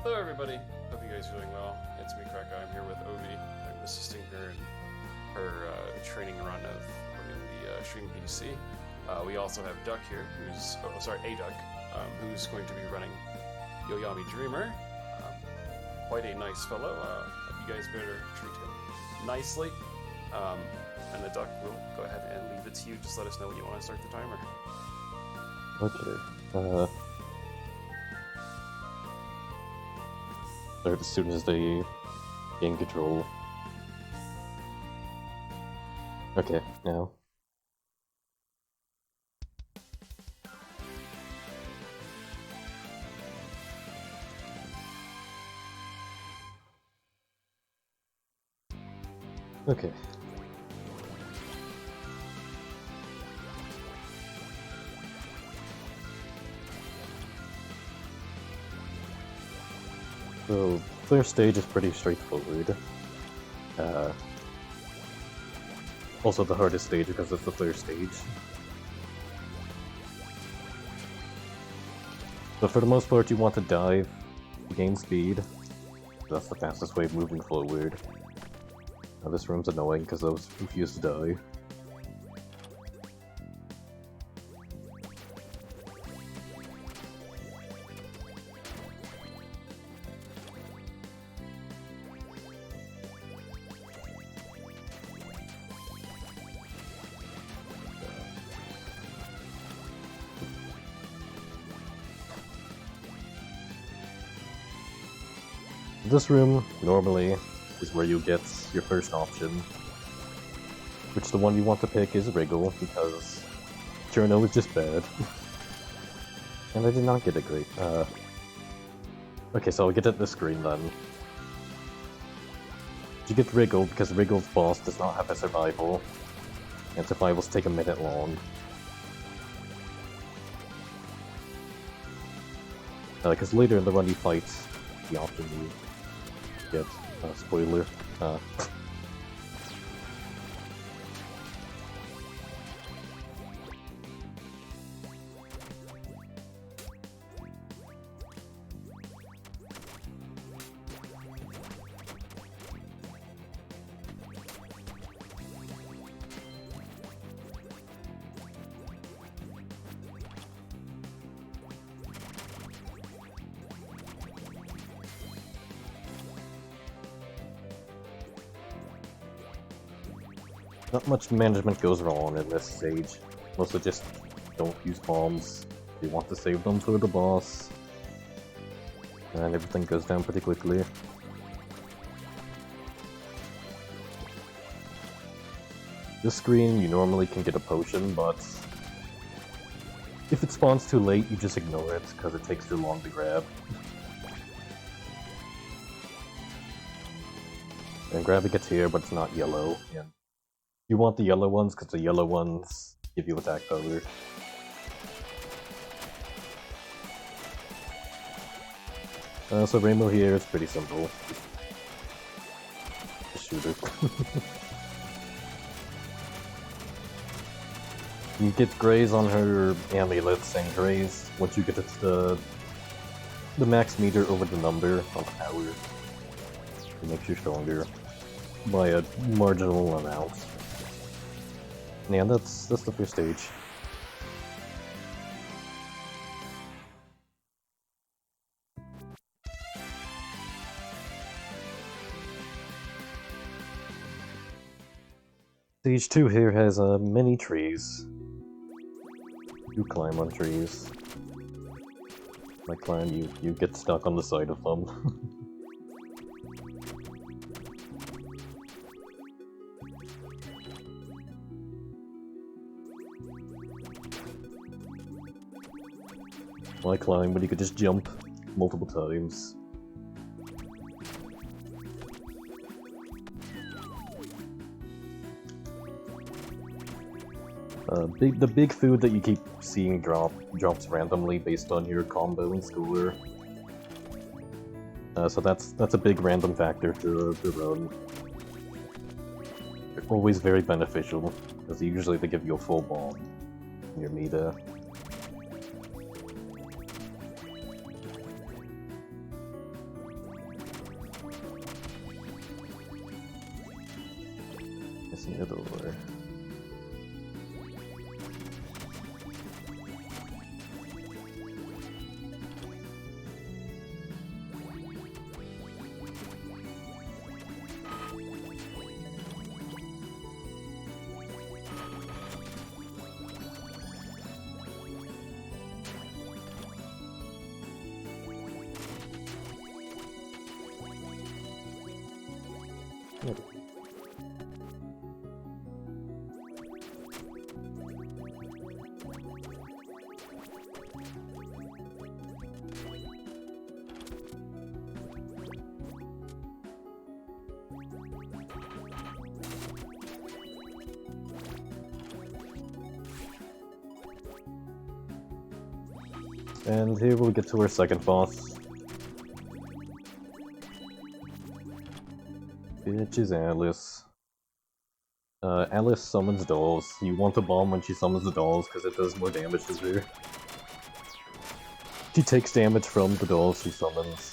Hello everybody, hope you guys are doing well. It's me, Kraka. I'm here with Ovi. I'm assisting her in her training run of running the stream PC. We also have Duck here, aducck, who's going to be running Yoiyami Dreamer. Quite a nice fellow. You guys better treat him nicely. And the Duck will go ahead and leave it to you. Just let us know when you want to start the timer. Okay. Start as soon as they gain control. Okay, now. Okay. So, first stage is pretty straightforward. Also the hardest stage because it's the first stage. But for the most part you want to dive to gain speed. That's the fastest way of moving forward. Now this room's annoying because I was confused to die. This room, normally, is where you get your first option. Which the one you want to pick is Wriggle, because Cherno is just bad. And I did not get it great. Okay, so I'll get at this screen then. You get Wriggle because Wriggle's boss does not have a survival, and survivals take a minute long. Because later in the run you fight the option you get. Spoiler. Not much management goes wrong in this stage. Mostly just don't use bombs. You want to save them for the boss. And everything goes down pretty quickly. This screen, you normally can get a potion, but if it spawns too late, you just ignore it, because it takes too long to grab. And grabbing gets here, but it's not yellow. Yeah. You want the yellow ones, because the yellow ones give you attack power. So Rainbow here is pretty simple. Just shoot it. You get Graze on her amulets, and Graze, once you get the max meter over the number on the power, it makes you stronger by a marginal amount. Yeah, that's the first stage. Stage 2 here has many trees. You climb on trees. By climb, you get stuck on the side of them. Why climb when you could just jump multiple times? The big food that you keep seeing drops randomly based on your combo and score. So that's a big random factor to run. They're always very beneficial, because usually they give you a full bomb in your meta. Missing the door. And here we'll get to our second boss. Which is Alice. Alice summons dolls. You want the bomb when she summons the dolls because it does more damage to her. She takes damage from the dolls she summons.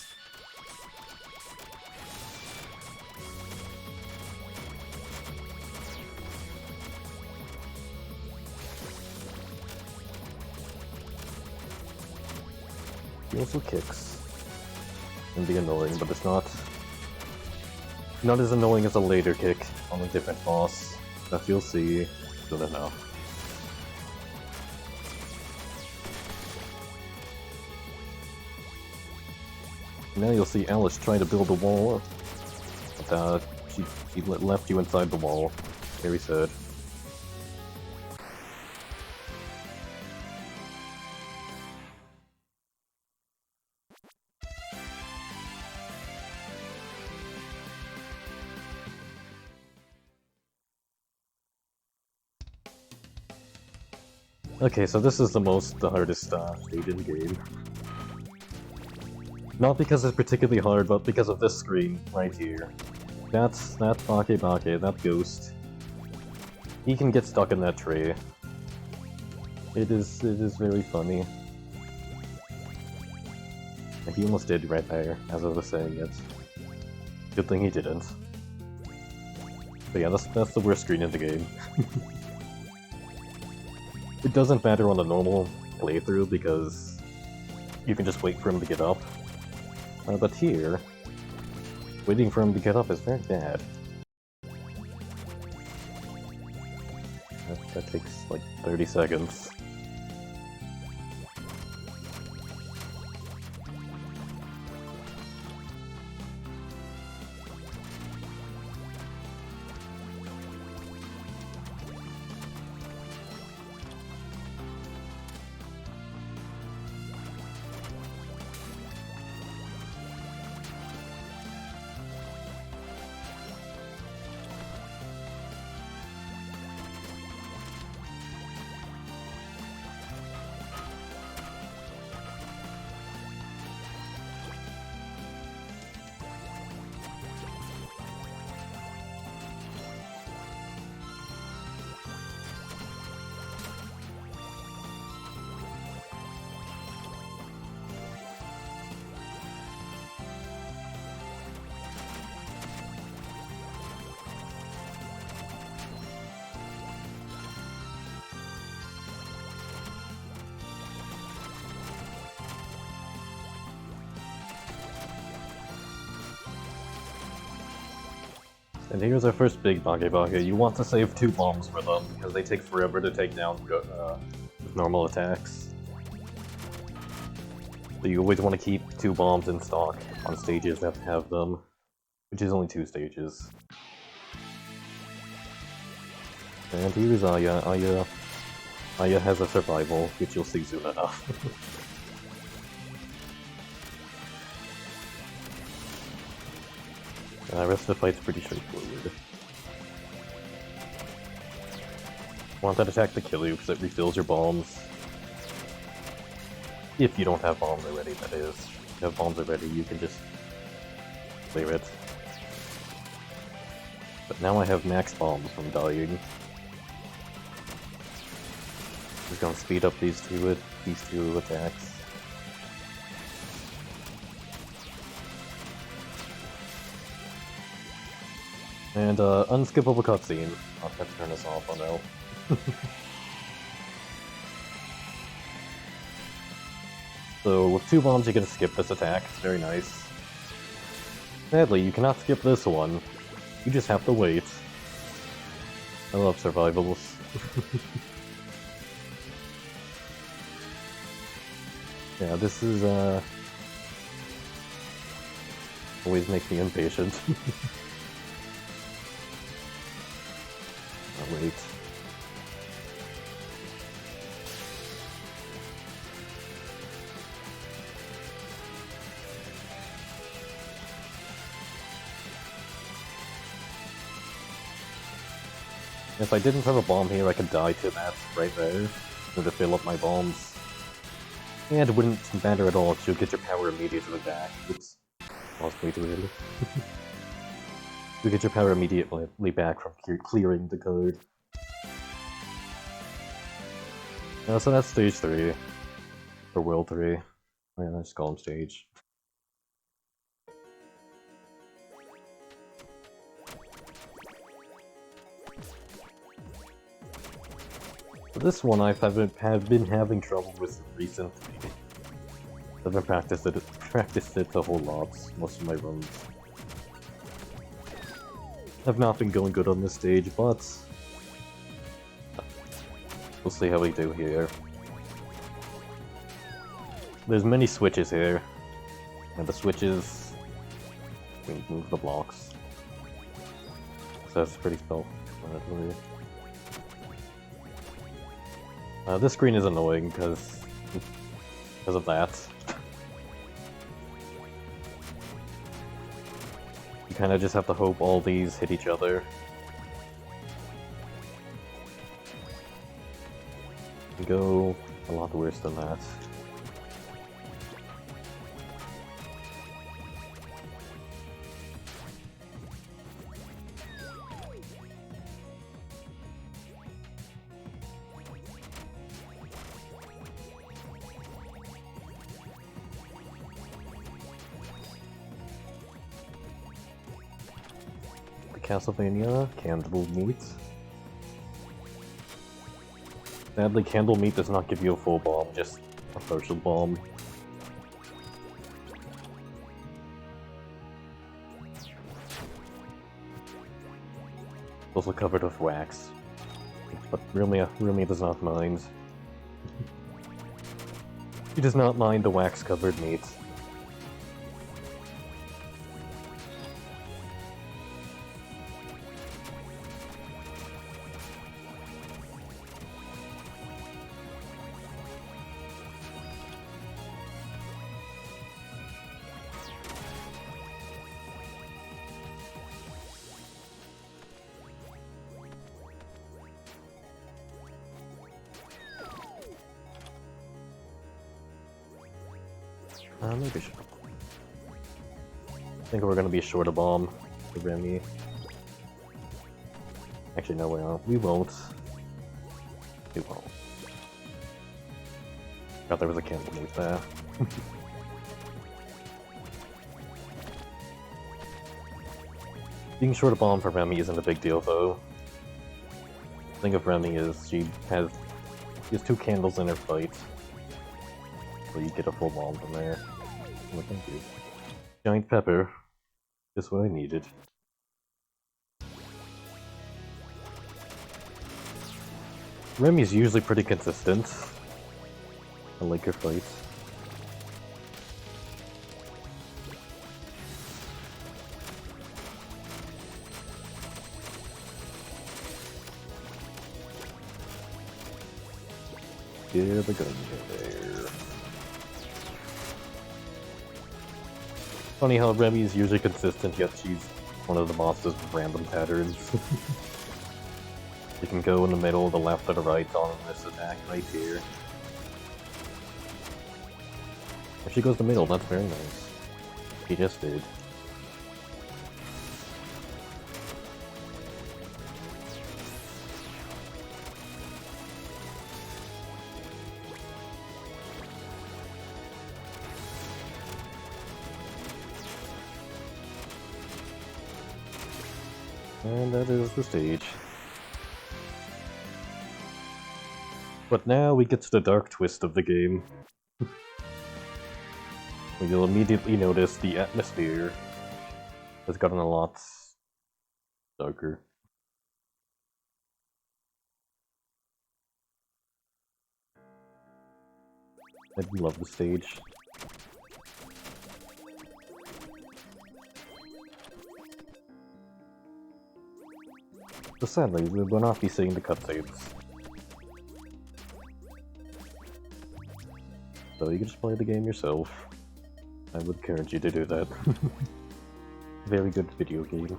She also kicks. Can be annoying, but it's not as annoying as a later kick on a different boss that you'll see soon enough. Now you'll see Alice try to build a wall, but she left you inside the wall. Very sad. Okay, so this is the hardest stage in the game. Not because it's particularly hard, but because of this screen right here. That's that Bake, that ghost. He can get stuck in that tray. It is very funny. He almost did right there, as I was saying it. Good thing he didn't. But yeah, that's the worst screen in the game. It doesn't matter on a normal playthrough because you can just wait for him to get up. But here, waiting for him to get up is very bad. That takes like 30 seconds. And here's our first big Bake. You want to save 2 bombs for them, because they take forever to take down with normal attacks. So you always want to keep 2 bombs in stock on stages that have them, which is only 2 stages. And here's Aya. Aya has a survival, which you'll see soon enough. The rest of the fight's pretty straightforward. Want that attack to kill you because it refills your bombs. If you don't have bombs already, that is. If you have bombs already, you can just clear it. But now I have max bombs from dying. Just gonna speed up these two attacks. And unskippable cutscene. I'll have to turn this off, oh no. So with 2 bombs you can skip this attack, it's very nice. Sadly, you cannot skip this one. You just have to wait. I love survivals. Yeah, this is always makes me impatient. Oh, wait. If I didn't have a bomb here, I could die to that right there, or to fill up my bombs. And it wouldn't matter at all if you get your power immediately back. Oops. Lost way too early. You get your power immediately back from clearing the code. So that's stage 3. Or world 3. Oh yeah, let's call him stage. This one have been having trouble with recently. I've been practiced it a whole lot, most of my runs. I've not been going good on this stage, but we'll see how we do here. There's many switches here, and the switches can move the blocks. So that's pretty self-explanatory. This screen is annoying because of that. You kind of just have to hope all these hit each other. You go a lot worse than that. Castlevania, Candle Meat. Sadly, Candle Meat does not give you a full bomb, just a partial bomb. Also covered with wax. But Rumi does not mind. He does not mind the wax-covered meat. Maybe short. I think we're gonna be short a bomb for Remy. Actually, no, we won't. We won't. Thought there was a candle meat there. Being short a bomb for Remy isn't a big deal, though. The thing of Remy is she has 2 candles in her fight. So you get a full bomb from there. Oh, thank you. Giant pepper. Just what I needed. Remy's usually pretty consistent. I like her fights. Get the gun in there. Funny how Remy is usually consistent, yet she's one of the bosses with random patterns. You can go in the middle, the left, or the right on this attack right here. If she goes the middle, that's very nice. She just did. And that is the stage. But now we get to the dark twist of the game. Where you'll immediately notice the atmosphere has gotten a lot darker. I love the stage. But sadly, we will not be seeing the cutscenes. So you can just play the game yourself. I would encourage you to do that. Very good video game.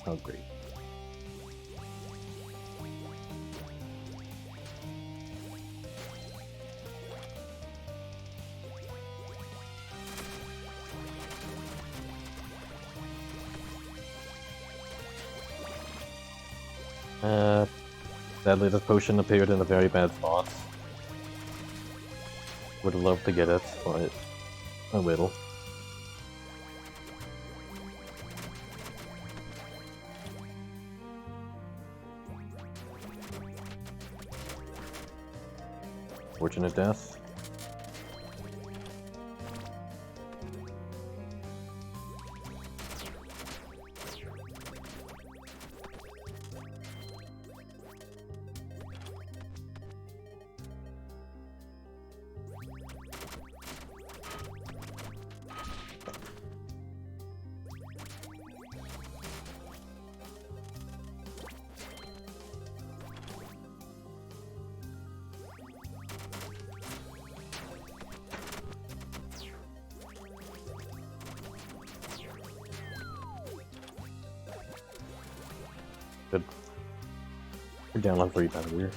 Oh, great. Sadly this potion appeared in a very bad spot. Would love to get it, but I will. Fortunate death. Good. We're down on 3 power.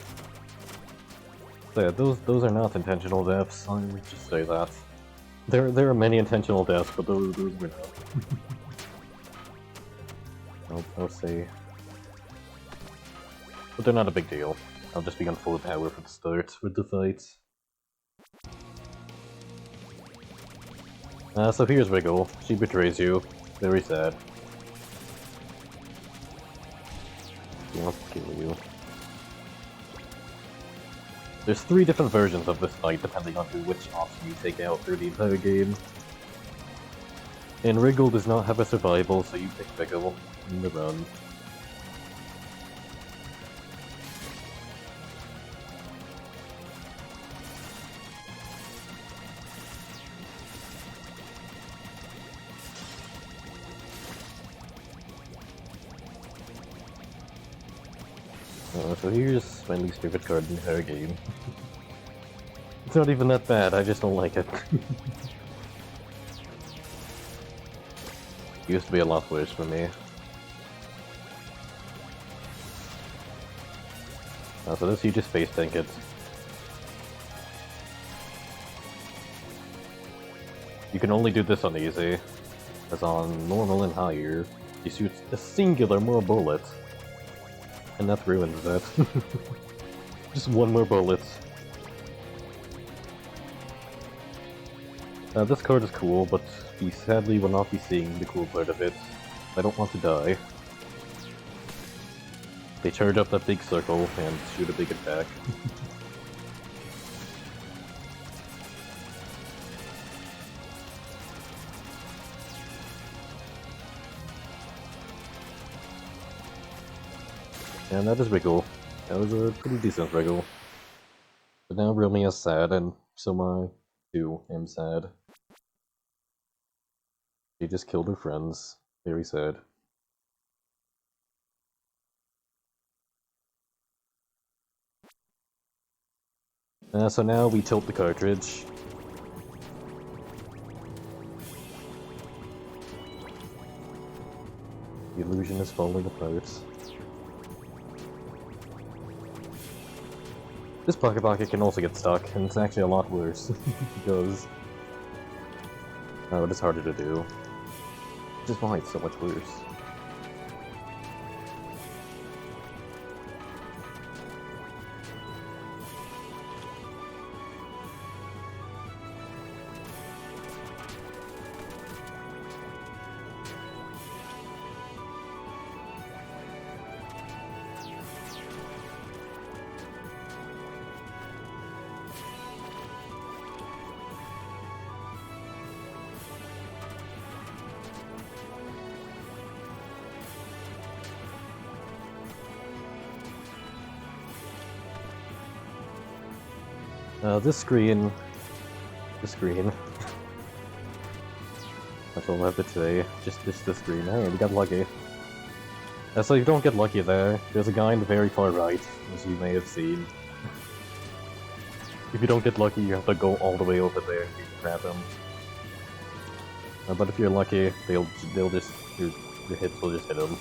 So yeah, those are not intentional deaths. I'll just say that. There are many intentional deaths, but those were not. I'll say. But they're not a big deal. I'll just be on full power for the start with the fight. So here's Wiggle. She betrays you. Very sad. She wants to kill you. There's 3 different versions of this fight depending on which option you take out through the entire game. And Wriggle does not have a survival, so you pick Wiggle in the run. So here's my least favorite card in her game. It's not even that bad, I just don't like it. Used to be a lot worse for me. So this you just face tank it. You can only do this on easy, as on normal and higher, you shoot a singular more bullet. And that ruins that. Just one more bullet. This card is cool, but we sadly will not be seeing the cool part of it. I don't want to die. They charge up that big circle and shoot a big attack. And that is Wiggle. That was a pretty decent Wiggle. But now Rumi is sad, and so I too am sad. She just killed her friends. Very sad. So now we tilt the cartridge. The illusion is falling apart. This Pocket Pocket can also get stuck, and it's actually a lot worse, because... Oh, it is harder to do. Which is why it's so much worse. This screen... That's all I have to say. Just the screen. Hey, we got lucky. So you don't get lucky there. There's a guy in the very far right, as you may have seen. If you don't get lucky, you have to go all the way over there to grab him. But if you're lucky, they'll just... your hits will just hit him.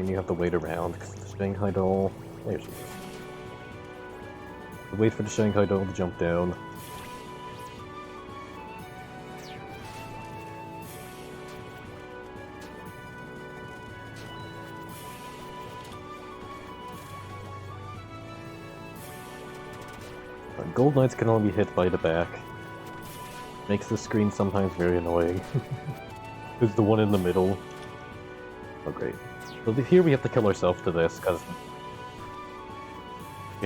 You have to wait around because the Shanghai doll. There she is. Wait for the Shanghai doll to jump down. Gold Knights can only be hit by the back. Makes the screen sometimes very annoying. There's the one in the middle. Oh great. So here we have to kill ourselves to this, because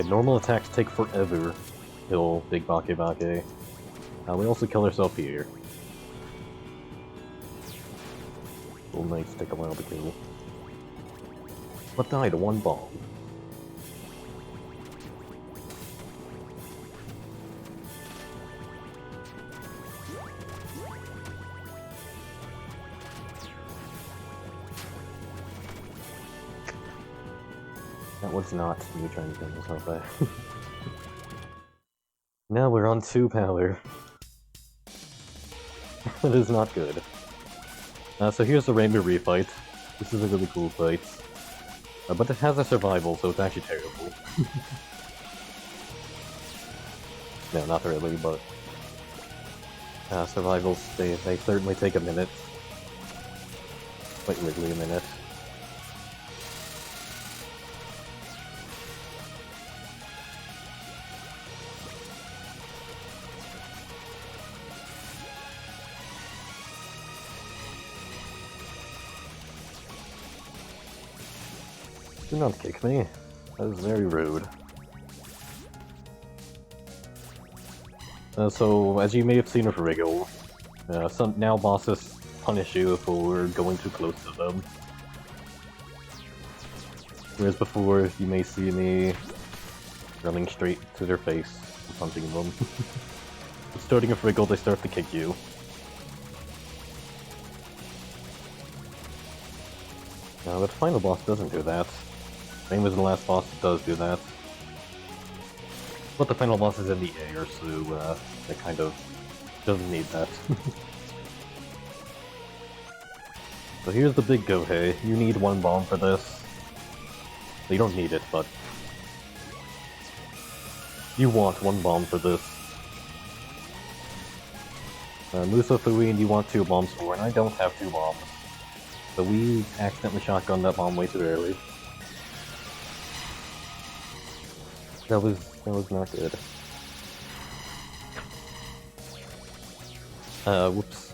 normal attacks take forever to kill Big Bake Bake. We also kill ourselves here. Gold Knights take a while to kill. But die to one bomb. That was not me trying to kill myself there. Now we're on 2 power. That is not good. So here's the Rainbow Refight. This is a really cool fight. But it has a survival, so it's actually terrible. No, not really, but... survivals, they certainly take a minute. Quite literally a minute. Do not kick me. That is very rude. So, as you may have seen with Wriggle, some now bosses punish you for going too close to them. Whereas before, you may see me running straight to their face and punching them. Starting with Wriggle, they start to kick you. Now, the final boss doesn't do that. Same as the last boss, it does do that. But the final boss is in the air, so it kind of doesn't need that. So here's the big Gohei. You need 1 bomb for this. You don't need it, but... you want 1 bomb for this. Muso Fuin, you want 2 bombs for, and I don't have 2 bombs. So we accidentally shotgunned that bomb way too early. That was not good. Whoops.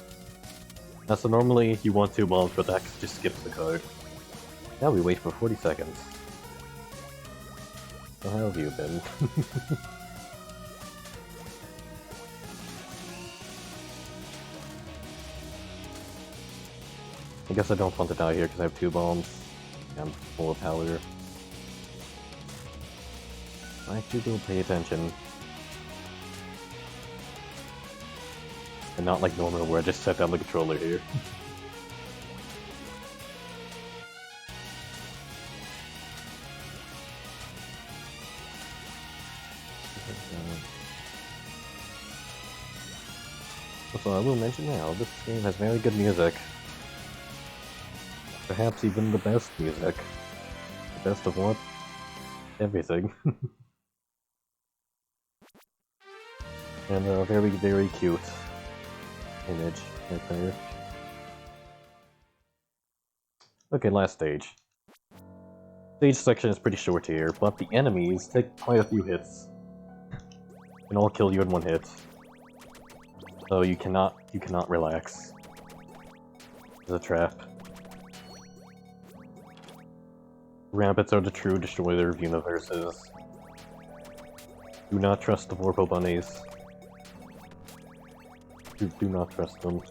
So normally you want 2 bombs, but that just skips the card. Now we wait for 40 seconds. So how have you been? I guess I don't want to die here because I have 2 bombs. I'm full of power. I actually do pay attention. And not like normal where I just set down the controller here. So I will mention now, this game has very good music. Perhaps even the best music. The best of what? Everything. And a very, very cute image right there. Okay, last stage. Stage section is pretty short here, but the enemies take quite a few hits. And all kill you in one hit. So you cannot relax. It's a trap. Rabbits are the true destroyer of universes. Do not trust the Vorpal bunnies. Do not trust them.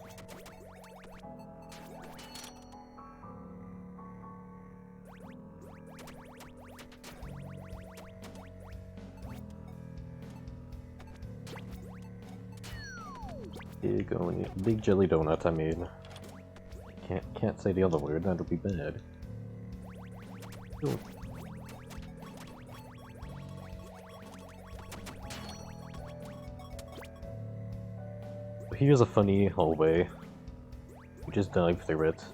Big jelly donut, I mean. Can't say the other word, that'll be bad. Ooh. Here's a funny hallway. You just dive through it.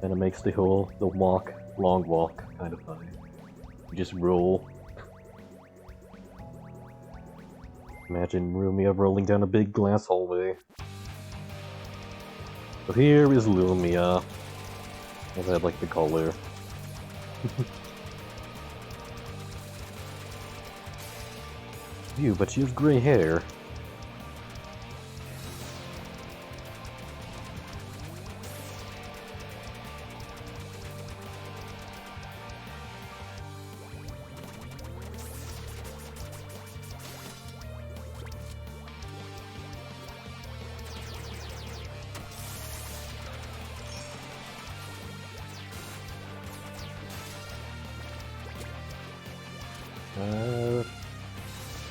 And it makes the long walk, kind of funny. You just roll. Imagine Lumia rolling down a big glass hallway. So here is Lumia, as I'd like to call her. Ew, but she has gray hair.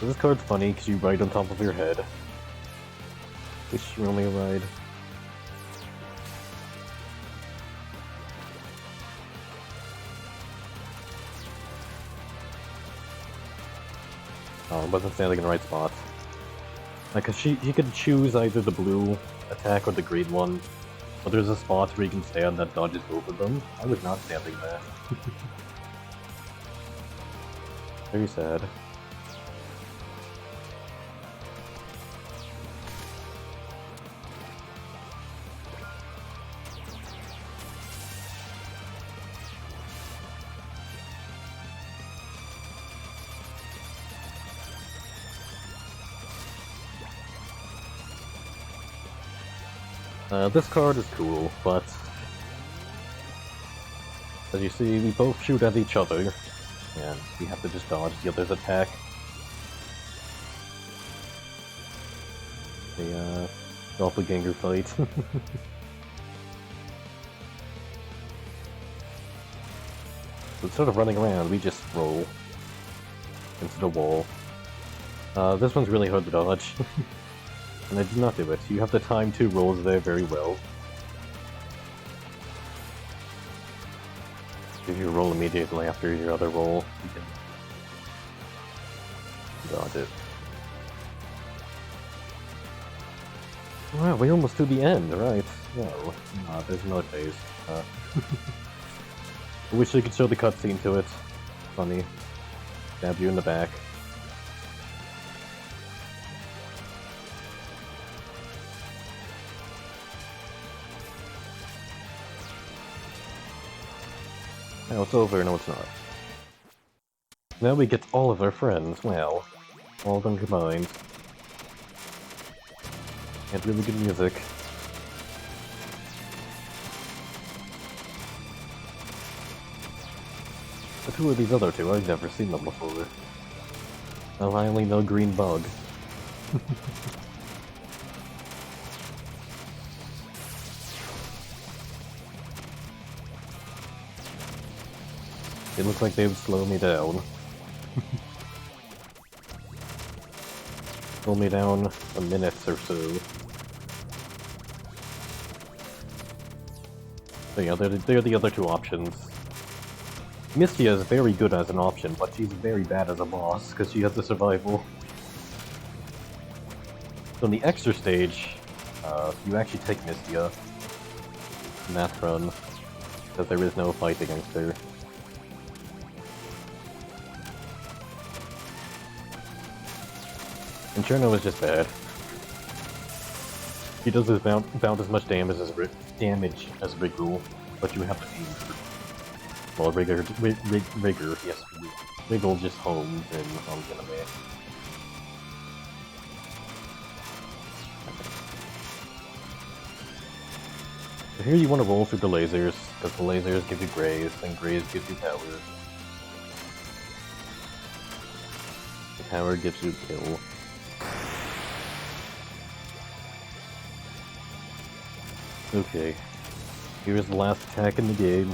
This card's funny because you ride on top of your head. Which you only ride. Oh, I wasn't standing in the right spot. Like, cause he could choose either the blue attack or the green one, but there's a spot where you can stand that dodges both of them. I was not standing there. Very sad. This card is cool, but as you see, we both shoot at each other, and we have to just dodge the other's attack. The doppelganger fight. Instead of running around, we just roll into the wall. This one's really hard to dodge. And I did not do it. You have to time two rolls there very well. If you roll immediately after your other roll, you can dodge it. Wow, we almost to the end, right? No, there's another phase. I wish I could show the cutscene to it. Funny. Stab you in the back. No, it's over. No, it's not. Now we get all of our friends. Wow. All of them combined. And really good music. But who are these other two? I've never seen them before. Oh, I only know Green Bug. It looks like they would slow me down. Slow me down a minute or so. But yeah, they're the other two options. Mystia is very good as an option, but she's very bad as a boss, because she has the survival. So in the extra stage, you actually take Mystia in that run, because there is no fight against her. Inferno is just bad. He does about as much damage as Riggle, but you have to aim for. Well, Rigger, yes, Riggle just homes in on the enemy. So here you want to roll through the lasers, because the lasers give you graze, and graze gives you power. The power gives you kill. Okay, here's the last attack in the game.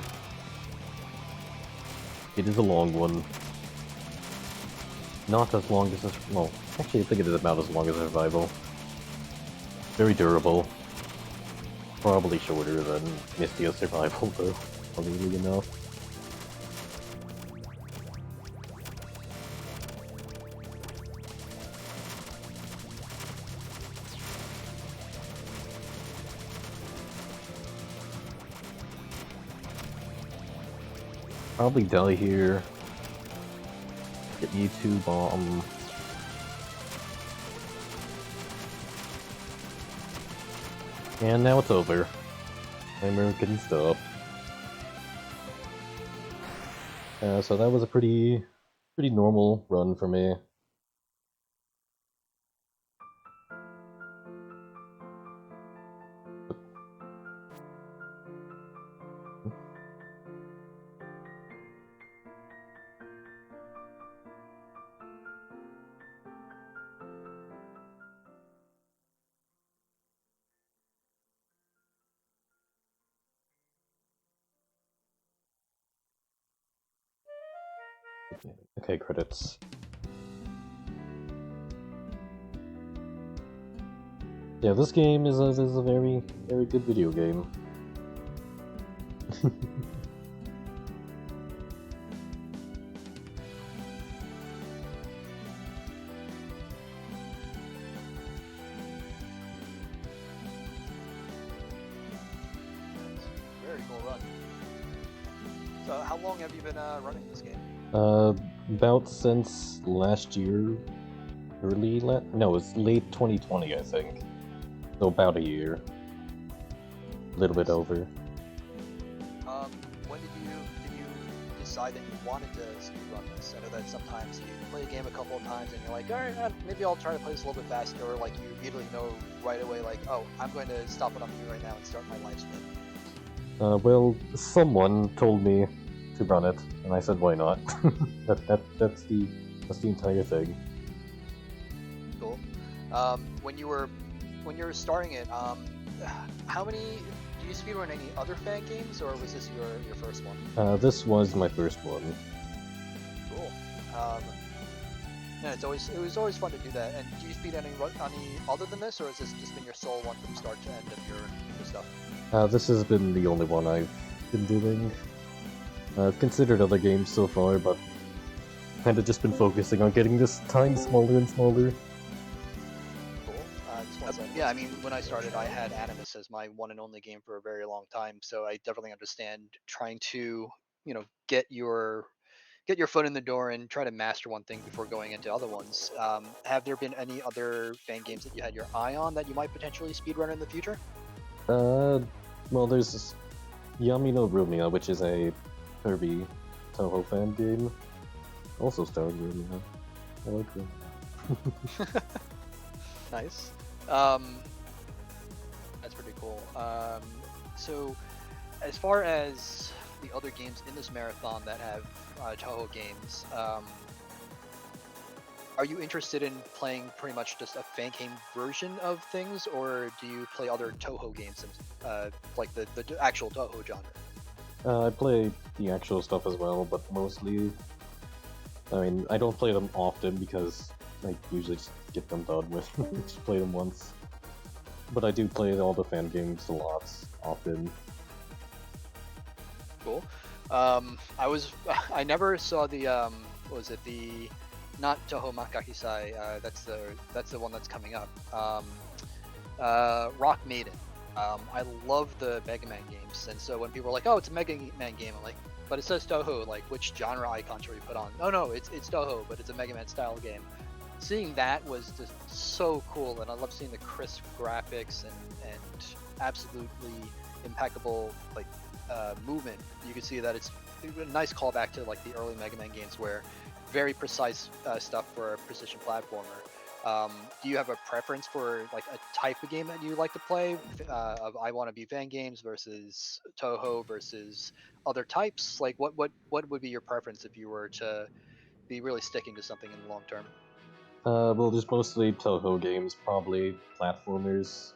It is a long one. Not as long as well, actually I think it is about as long as Survival. Very durable. Probably shorter than Mystia's Survival though, funnily enough. Probably die here. Get you 2 bomb. And now it's over. Timer can stop. So that was a pretty normal run for me. Okay, credits. Yeah, this game is a very good video game. Very cool run. So how long have you been running this game? About since last year, no, it's late 2020, I think. So about a year. A little bit over. When did you decide that you wanted to speedrun this? I know that sometimes you play a game a couple of times and you're like, alright, maybe I'll try to play this a little bit faster, or like you immediately know right away, like, oh, I'm going to stop what I'm doing right now and start my live spin. Well, someone told me to run it, and I said, why not? That's the entire thing. Cool. When you were starting it, how many do you speedrun any other Fangames, or was this your first one? This was my first one. Cool. Yeah, it was always fun to do that. And do you speed any other than this, or has this just been your sole one from start to end of your stuff? This has been the only one I've been doing. I've considered other games so far, but kinda just been focusing on getting this time smaller and smaller. Cool. Yeah, I mean, when I started, I had Animus as my one and only game for a very long time, so I definitely understand trying to, get your foot in the door and try to master one thing before going into other ones. Have there been any other fan games that you had your eye on that you might potentially speedrun in the future? Well, there's this Yami no Rumia, which is a Kirby Toho fan game. Also starring Rumia. I like Rumia. Nice. That's pretty cool. So, as far as the other games in this marathon that have Toho games, are you interested in playing pretty much just a Fangame version of things, or do you play other Toho games, like the actual Toho genre? I play the actual stuff as well, but mostly... I mean, I don't play them often because I usually just get them done with. Just play them once. But I do play all the fan games a lot, often. Cool. I never saw the what was it, the not Toho Makahisai, that's the one that's coming up. Rock Maiden. I love the Mega Man games, and so when people are like, "Oh, it's a Mega Man game," I'm like, "But it says Toho. Like, which genre icon should we put on?" Oh no, it's Toho, but it's a Mega Man style game. Seeing that was just so cool, and I love seeing the crisp graphics and absolutely impeccable like movement. You can see that it's a nice callback to like the early Mega Man games, where very precise stuff for a precision platformer. Do you have a preference for like a type of game that you like to play? Of I want to be Fangames versus Toho versus other types. Like what would be your preference if you were to be really sticking to something in the long term? Well, just mostly Toho games, probably platformers,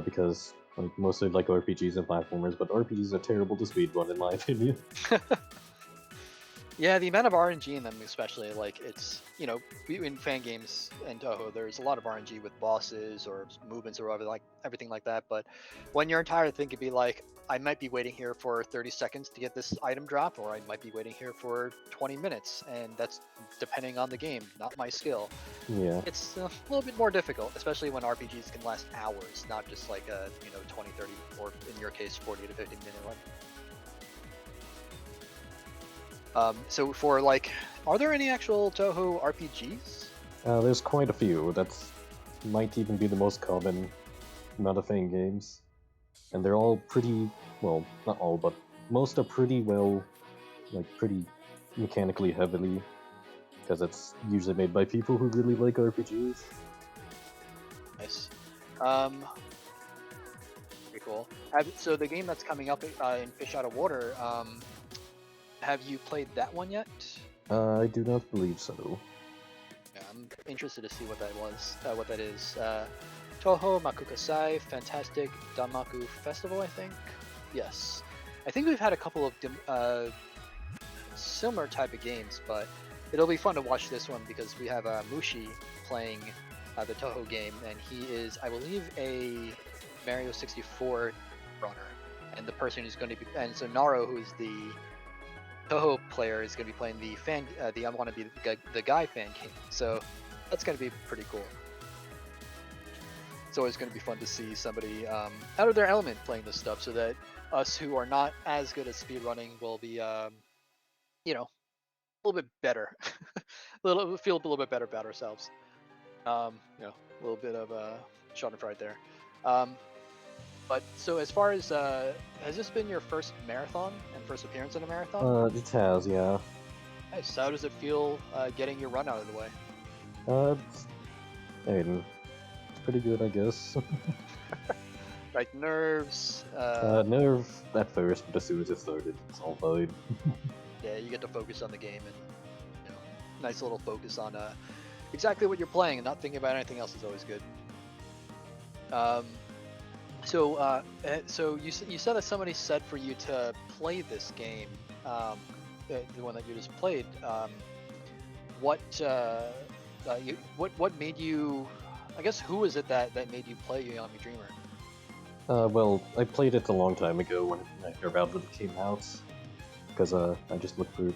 because like mostly like RPGs and platformers, but RPGs are terrible to speedrun in my opinion. Yeah, the amount of RNG in them, especially, like it's in fan games and Toho, there's a lot of RNG with bosses or movements or whatever, like everything like that. But when your entire thing could be like, I might be waiting here for 30 seconds to get this item drop, or I might be waiting here for 20 minutes, and that's depending on the game, not my skill. Yeah. It's a little bit more difficult, especially when RPGs can last hours, not just like a 20, 30, or in your case 40 to 50 minute one. So for like, are there any actual Toho RPGs? There's quite a few. That's might even be the most common amount of Fangames. And they're all pretty, well, not all, but most are pretty well, like pretty mechanically heavily, because it's usually made by people who really like RPGs. Nice. Pretty cool. So the game that's coming up in Fish Out of Water, have you played that one yet? I do not believe so. Yeah, I'm interested to see what that is. Toho Makukasai Fantastic Damaku Festival, I think. Yes, I think we've had a couple of similar type of games, but it'll be fun to watch this one because we have Mushi playing the Toho game, and he is, I believe, a Mario 64 runner, and the person who's going to be, and so Naro, who's the Toho player, is going to be playing the I want to be the guy fan game. So that's going to be pretty cool. It's always going to be fun to see somebody out of their element playing this stuff, so that us who are not as good at speedrunning will be, a little bit better, feel a little bit better about ourselves. A little bit of a schadenfreude there. But so as far as has this been your first marathon and first appearance in a marathon? It has, yeah. Nice. So how does it feel getting your run out of the way? I mean, it's pretty good, I guess. Like nerves. Nerve at first, but as soon as it started, it's all fine. Yeah, you get to focus on the game, and nice little focus on exactly what you're playing, and not thinking about anything else is always good. So you said that somebody said for you to play this game, the one that you just played. What made you? I guess who was it that made you play Yoiyami Dreamer? Well, I played it a long time ago around when it came out, because I just looked for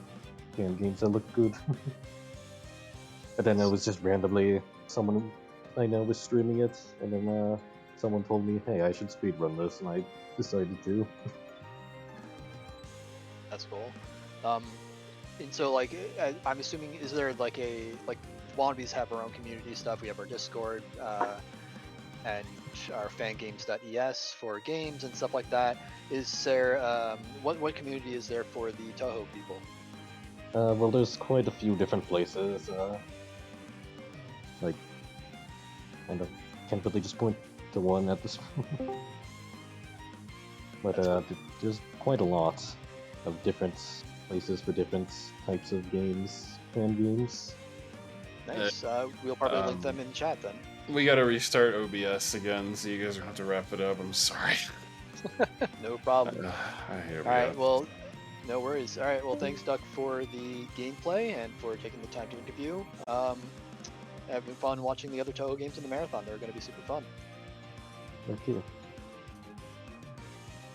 games that looked good. And then it was just randomly someone I know was streaming it, and then someone told me, hey, I should speedrun this, and I decided to. That's cool. And so like, I'm assuming, is there like Wannabes have our own community stuff? We have our Discord, and our Fangames.es for games and stuff like that. Is there, what community is there for the Toho people? Well, there's quite a few different places, like, kind of can't really just point to one at this but there's quite a lot of different places for different types of games, fan games. Nice. We'll probably link them in chat then. We gotta restart OBS again, so you guys are gonna have to wrap it up. I'm sorry. No problem. I hate OBS. Alright, well, no worries. Alright, well, thanks, Duck, for the gameplay and for taking the time to interview. Having fun watching the other Toho games in the marathon. They're going to be super fun. Thank you.